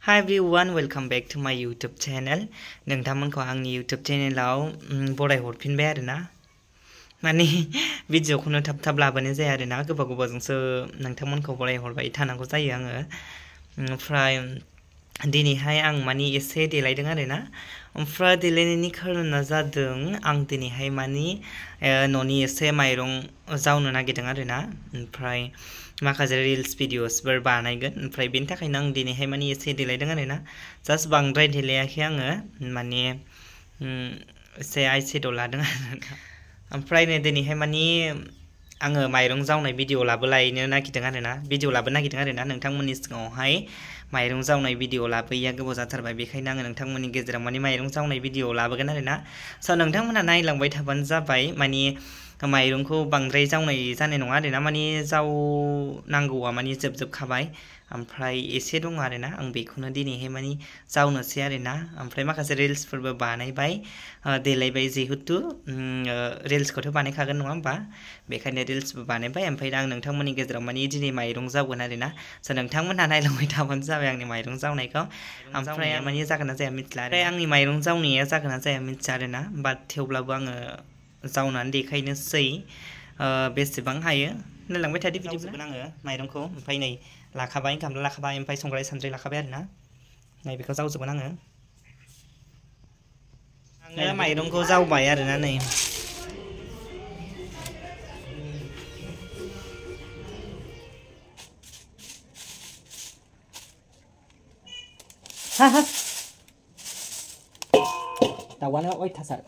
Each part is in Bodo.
Hi everyone, welcome back to my YouTube channel. नोंथांमोनखौ आंनि YouTube channelआव बरायहरफिनबाय आरोना माने भिडिअखौनो थाब लाबोनाय जाया आरोना गोबावजोंसो नोंथांमोनखौ बरायहरबाय थानांगौ जायो आङो ओमफ्राय दिनैहाय आं माने एसे देलायदों आरोना ओमफ्राय देलायनायनि खारना जादों आं दिनैहाय माने न'नि एसे माइरं जावनो नागिरदों आरोना ओमफ्राय माखासे रिल्स भिडिअसफोर बानायगोन ओमफ्राय बेनि थाखायनो आं दिनैहाय माने एसे देलायदों आरोना जास्ट बांद्राय देलायाखै आङो माने एसे आइ शेड' लादों आरोना ओमफ्राय दिनैहाय माने आङो माइरं जावनाय भिडिअ लाबोनो नागिरदों आरोना नोंथांमोननि सिगाङावहाय माइरं जावनाय भिडिअ लाबोयैया गोबाव जाथारबाय बेखायनो आङो नोंथांमोननि गेजेराव माने माइरं जावनाय भिडिअ लाबोगोन आरोना स' नोंथांमोनहा नायलांबाय थाबानो जाबाय माने माइरंखौ बांद्राय जावनाय जानाय नङा आरोना माने जावनांगौआ माने जोबखाबाय ओमफ्राय एसे दङ आरोना आं बेखौनो दिनैहाय माने जावनोसै आरोना ओमफ्राय माखासे रिल्सफोरबो बानायबाय देलायबाय जिहेतु रिल्सखौथ' बानायखागोन नङा होमबा बेखायनो रिल्सबो बानायबाय ओमफ्राय आं नोंथांमोननि गेजेराव माने दिनै माइरं जावगोन आरोना स' नोंथांमोनहा नायलांबाय थाबानो जाबाय आंनि माइरं जावनायखौ ओमफ्राय माने जागोन ना जाया मिथिला आरो आंनि माइरं जावनाया जागोन ना जाया मिथिया आरोना बाट थेवब्लाबो आङो जावनानै देखायनोसै बेसेबां हायो नायलांबाय थादो बिदिब्ला आङो माइरंखौ ओमफ्राय नै लाखाबाय गामला लाखाबाय ओमफ्राय संग्राय सान्द्रि लाखाबाय आरोना नै बेखौ जावजोबगोन आङो माइरंखौ जावबाय आरोना नै दाउआनो अयथासार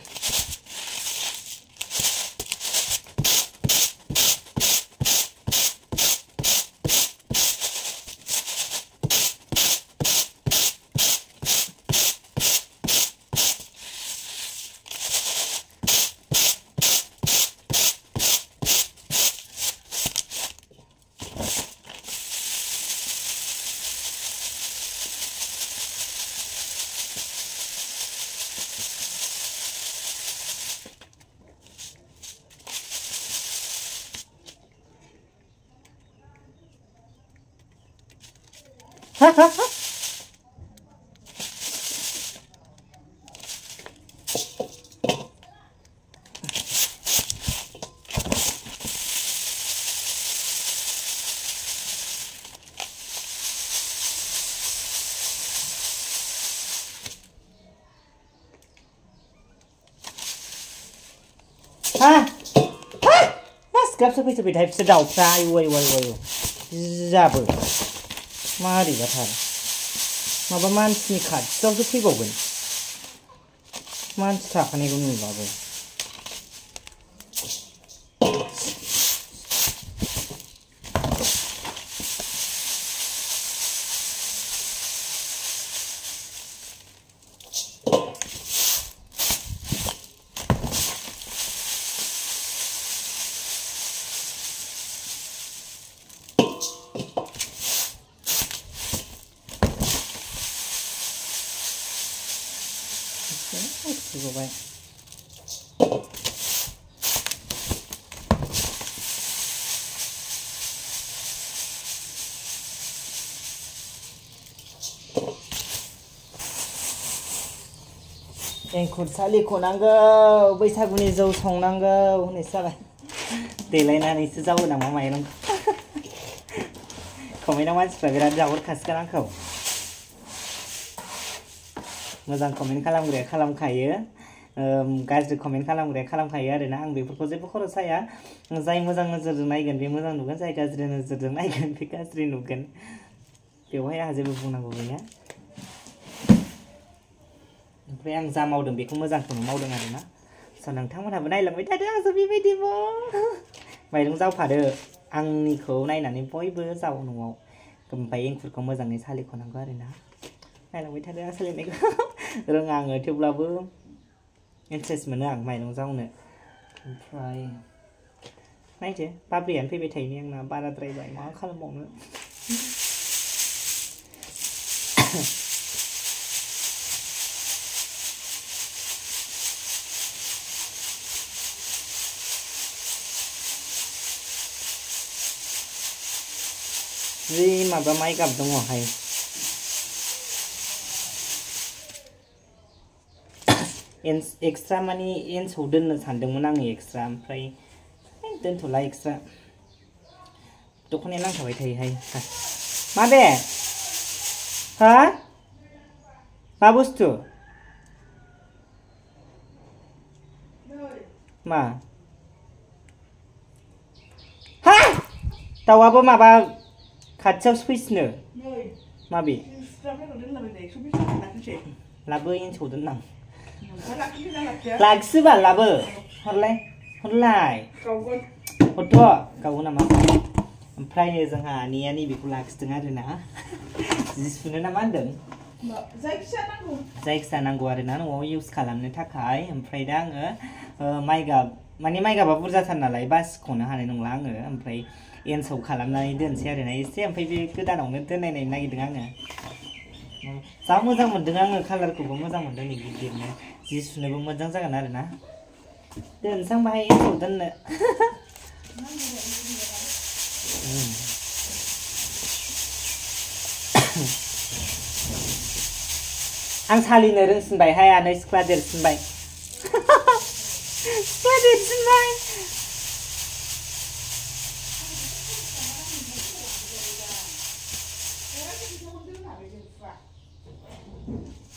ग्राब सोफै थायो बिसोर दाउफ्रा आयु जाबो मारैबाथार माबा मानसिनि खाथियावसो फैबावगोन मानसि थाखानायखौ नुबाबो Jaobai. एंखुर सालिख'नांगौ बैसागुनि जौ संनांगौ होननायसो जाबाय देलायनानैसो जावो नामा माइरं कमेन्टआव मानसिफ्रा बिराद जाहरखासिगोन आंखौ मोजां कमेन्ट खालामग्राया खालामखायो गाज्रि कमेन्ट खालामग्राया खालामखायो आरोना आं बेफोरखौ जेबो खर' साया जाय मोजां नोजोरजों नायगोन बे मोजां नुगोन जाय गाज्रि नोजोरजों नायगोन बे गाज्रि नुगोन बेवहाय आंहा जेबो बुंनांगौ गैया ओमफ्राय आं जा मावदों बेखौ मोजांखौनो मावदों आरोना स' नोंथांमोनहाबो नायलांबाय थादो आंसो बेबायदिबो माइरं जावफादो आंनिखौ नायनानै बयबो जाव न'आव ओमफ्राय एंखुरखौ मोजाङै सालिख'नांगौ आरोना नायलांबाय थादो आं सालिनायखौ रोङा आङो थेवब्लाबो इन्टारेस्ट मोनो आं माइरं जावनो ओमफ्राय नायदो बाब्रियानो फैबाय थायो आंना बाराद्रायबाय मा खालामबावनो जि माबा माइ गाब दङहाय एक्सट्रा माने एन्सआव दोननो सानदोंमोन आङो एक्सट्रा ओमफ्राय दोनथ'ला एक्सट्रा दख'नाया नांखाबाय थायोहाय मा बे हा मा बुस्थु मा हा दाउआबो माबा खाथियावसो फैसिनो माबे लाबो एन्सआव दोननां लाखिसोबाल लाबो हरलाय हरथ' गावो नामा ओमफ्राय जोंहा आनैया नैबेखौ लाखिदों आरोना जि सुनो ना मा होनदों जायखिया नांगौ आरोना न'आव इउज खालामनो थाखाय ओमफ्राय दा आङो माइगाब माने माइगाबा बुरजाथार नालाय बासिख'नो हानाय नंला आङो ओमफ्राय एन्सआव खालामनानै दोनसै आरोना एसे ओमफ्राय बे गोदानावनो दोननायनो नागिरदों आङो जा मोजां मोनदों आङो कालारखौबो मोजां मोनदों नै गिदिरनो जि सुनोबो मोजां जागोन आरोना दोनसां बाहाय एन्सआव दोननो आं सालिनो रोंसिनबायहाय आनै सिख्ला देरसिनबाय सिख्ला देरसिनबाय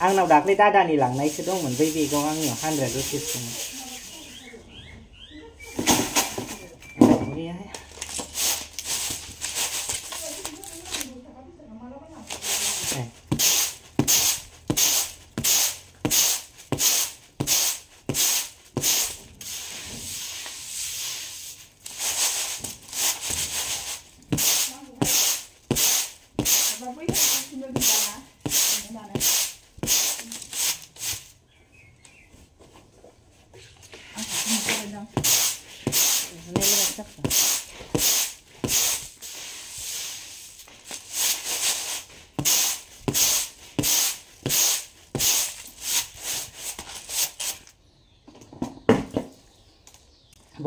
आंनाव दाख्लै दादानि लांनायसो दंमोन बै बेगाव आंनियाव 100 रुपिस दंमोन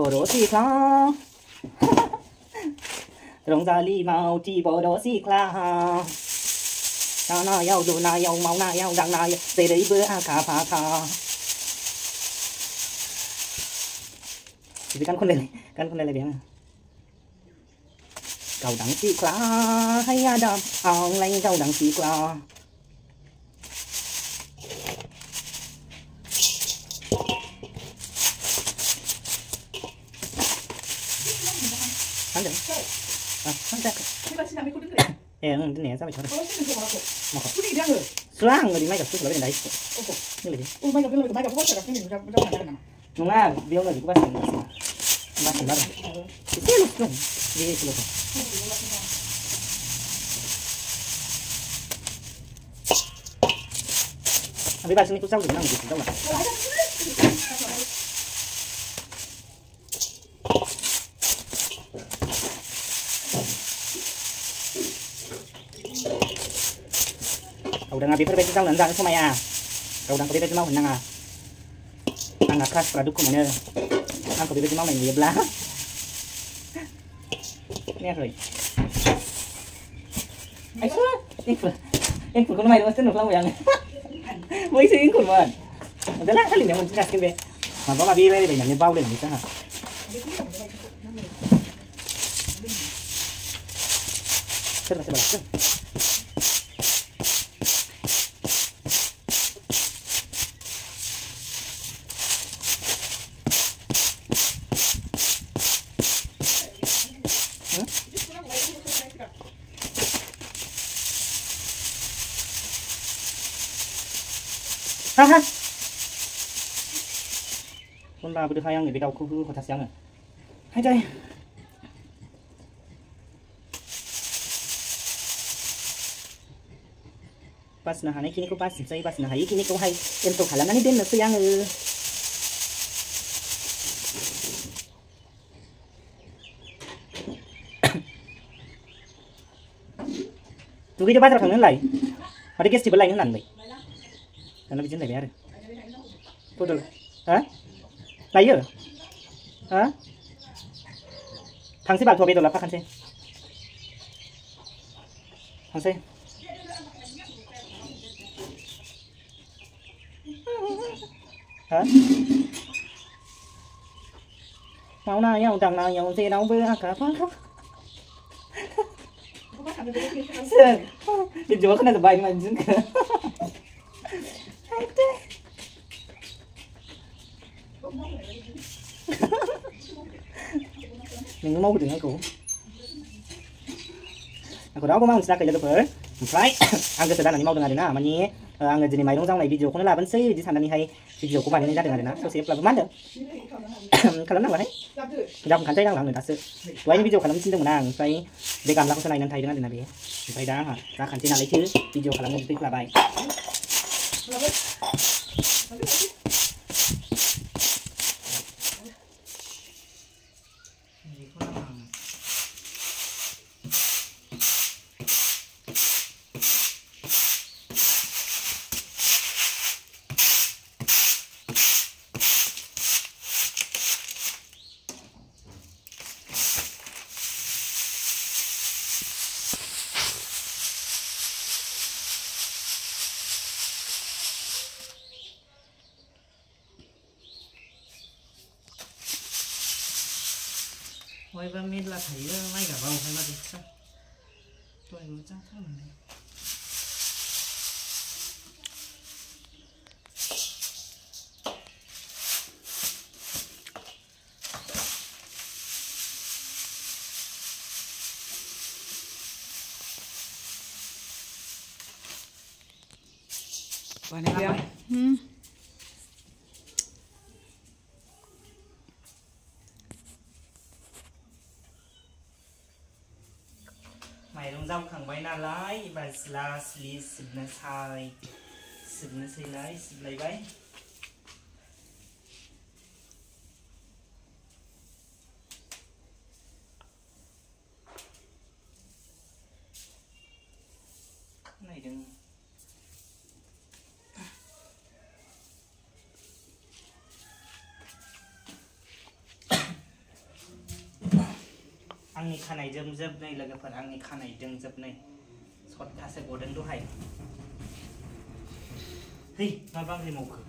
Bodoh sikla rongzali mau ti bodoh sikla na yau du na yau mau na yau dang na để đấy bữa cả phá khá thì căn con này là biển cầu đắng sikla hay đam ông lanh cầu đắng sikla Yang ini sampai cara. Selang di mai kapsul lebih dari itu. Ini lebih. Mai kapsul lebih mai kapsul sudah sini sudah mana? Nunggu biar lagi kupas ini. Masih baru. Itu lu dong. Dia itu loh. Abi bahas ini kusau di mana gitu dong. Udah ngabi perbaiki tahun nanti sama ya. Kau udah perbaiki mau nang anak kelas produk kumanya. Aku perbaiki mau main dia belah. Ini aku. Ayo, ikut kau main masih nuflang yang. Mau isi ikut man. Udah lah kali ni mau kasih be. Mampu ngabi perbaiki banyak bau deh bisa. Terus terus. Haha. Con bà vừa được hai ăn để đầu khu thật sáng rồi. Hai chơi. Pas nah ini kini ko pas saya pas nah kini ko hai untuk halangan ini na sayang. Tụi cái cho bắt ra thằng nó lại. Ở đây cái gì bên lại nó nằm vậy. Nó bị dính lại bé rồi. Thôi được. Hả? Lấy rồi. Hả? Thằng sẽ bảo thua bây giờ là phát khăn xe. Thằng xe. hả mau nào nhau chẳng nào nhau gì đâu bữa cả phá video kan ada baik manjung ke mình mau dengan aku đó có mau sẽ cái giờ được phải ăn cái sedang này mau dengan dia mà ăn cái gì mày đúng không này video con là vẫn xây di sana nih hay video của bạn ini ra dengan dia so siap lah mana kalau nak lah jam kan saya đang làm người ta sự vậy video kalau xin được menang saya để cảm giác cái này nên thay dengan dia nabi saya dah ha ra kan trên này chứ video kalau người thích là bài Ôi ba mít là thấy may cả vòng hay là gì sao? Tôi nó chắc thế này. Qua này không? Mày đông rau khẳng bay na lái và là xì xịt na sai lái xịt lấy bay này đừng आंनि खानाय जोब नै लोगोफोर आंनि खानाय जोब नै सप्तासे गदों दहाय है मा बांग्रि मावखो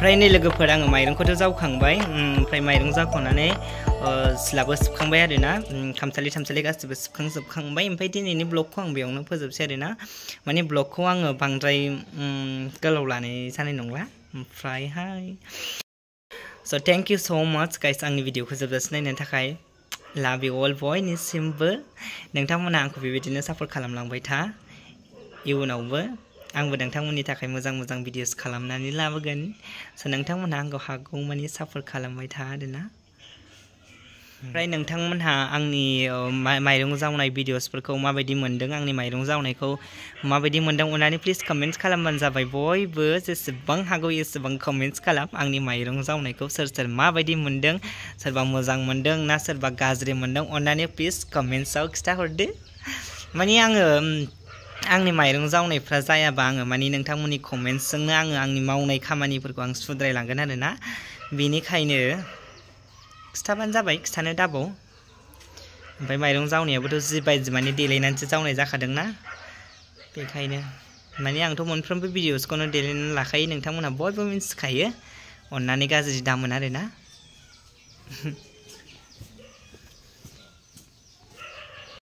ओमफ्राय नै लोगोफोर आङो माइरंखौथ' जावखांबाय ओमफ्राय माइरं जावखांनानै सिलाबो सुखांबाय आरोना खामसालि गासिबो सुखांजोबखांबाय ओमफ्राय दिनैनि ब्लगखौ आं बेयावनो फोजोबसै आरोना माने ब्लगखौ आङो बांद्राय गोलाव लानाय जानाय नंला ओमफ्रायहाय स' थेंक इउ स' माच गाइस आंनि भिडिअखौ जोबजासिम नायनो थाखाय लाभ इउ अल बयनिसिमबो नोंथांमोना आंखौ बेबायदिनो सापर्ट खालामलांबाय था इयुनावबो आंबो नोंथांमोननि थाखाय मोजां भिडिअस खालामनानै लाबोगोन स' नोंथांमोनहा आंखौ हागौमानि सापर्ट खालामबाय था आरोना ओमफ्राय नोंथांमोनहा आंनि माइरं जावनाय भिडिअसफोरखौ माबायदि मोन्दों आंनि माइरं जावनायखौ माबायदि मोन्दों अननानै प्लिज कमेन्ट्स खालामबानो जाबाय बयबो जेसेबां हागौ एसेबां कमेन्ट्स खालाम आंनि माइरं जावनायखौ सोर माबायदि मोन्दों सोरबा मोजां मोन्दों ना सोरबा गाज्रि मोन्दों अननानै प्लिज कमेन्ट्सआव खिथाहरदो माने आंनि माइरं जावनायफ्रा जायाबा आङो माने नोंथांमोननि कमेन्ट्सजोंनो आंनि मावनाय खामानिफोरखौ आं सुद्रायलांगोन आरोना बेनिखायनो खिथाबानो जाबाय खिथानो दाबाव ओमफ्राय माइरं जावनायाबोथ' जिबायदि माने देलायनानैसो जावनाय जाखादोंना बेखायनो माने आंथ' मोनफ्रोमबो भिडिअसखौनो देलायनानै लाखायो नोंथांमोनहा बयबो मिन्थिखायो अननानै गाज्रि दामोन आरोना